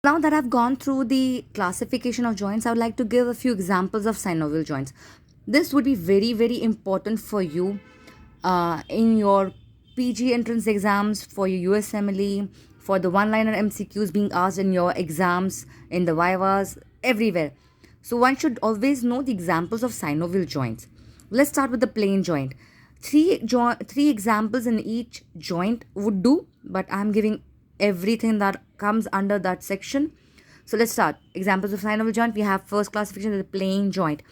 Now that I've gone through the classification of joints, I would like to give a few examples of synovial joints. This would be very, very important for you in your PG entrance exams, for your USMLE, for the one-liner MCQs being asked in your exams, in the vivas, everywhere. So one should always know the examples of synovial joints. Let's start with the plain joint. Three examples in each joint would do, but I'm giving everything that comes under that section. So let's start. Examples of synovial joint. We have first classification, the plain joint,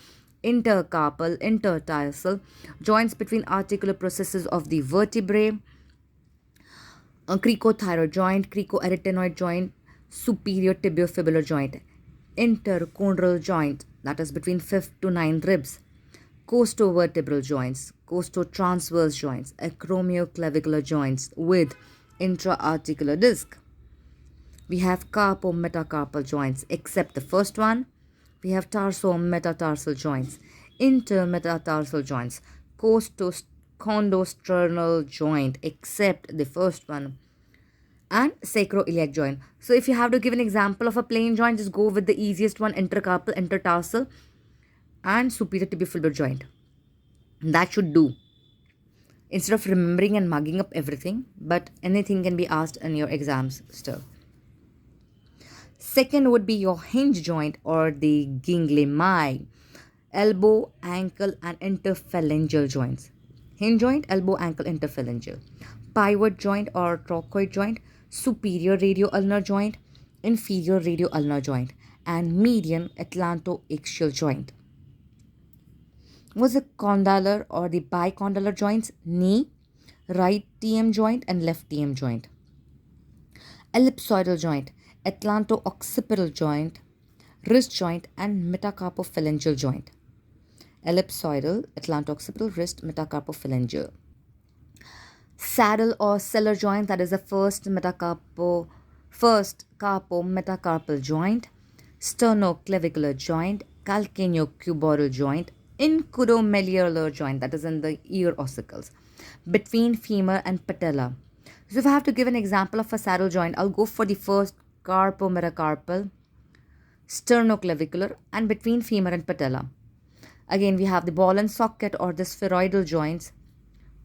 intercarpal, intertarsal, joints between articular processes of the vertebrae, a cricothyroid joint, cricoarytenoid joint, superior tibiofibular joint, interchondral joint, that is between fifth to ninth ribs, costovertebral joints, costotransverse joints, acromioclavicular joints with intra-articular disc. We have carpometacarpal joints, except the first one. We have tarsometatarsal joints, intermetatarsal joints, costosternal joint, except the first one, and sacroiliac joint. So if you have to give an example of a plain joint, just go with the easiest one, intercarpal, intertarsal, and superior tibiofibular joint. That should do. Instead of remembering and mugging up everything, but anything can be asked in your exams still. Second would be your hinge joint or the ganglioni, elbow, ankle, and interphalangeal joints. Hinge joint, elbow, ankle, interphalangeal. Pivot joint or trochoid joint, superior radioulnar joint, inferior radioulnar joint, and median atlantoaxial joint. Was the condylar or the bicondylar joints, knee, right TM joint, and left TM joint. Ellipsoidal joint, atlanto-occipital joint, wrist joint, and metacarpophalangeal joint. Ellipsoidal, atlanto-occipital, wrist, metacarpophalangeal. Saddle or cellar joint, that is the first carpometacarpal joint, sternoclavicular joint, calcaneocuboidal joint, incudomalleolar joint, that is in the ear ossicles, between femur and patella. So if I have to give an example of a saddle joint, I'll go for the first carpometacarpal, sternoclavicular, and between femur and patella. Again, we have the ball and socket or the spheroidal joints.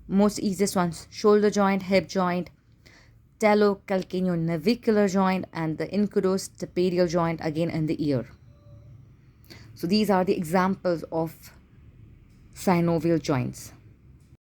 Most easiest ones, shoulder joint, hip joint, talocalcaneonavicular joint, and the incudostapedial joint, again in the ear. So these are the examples of synovial joints.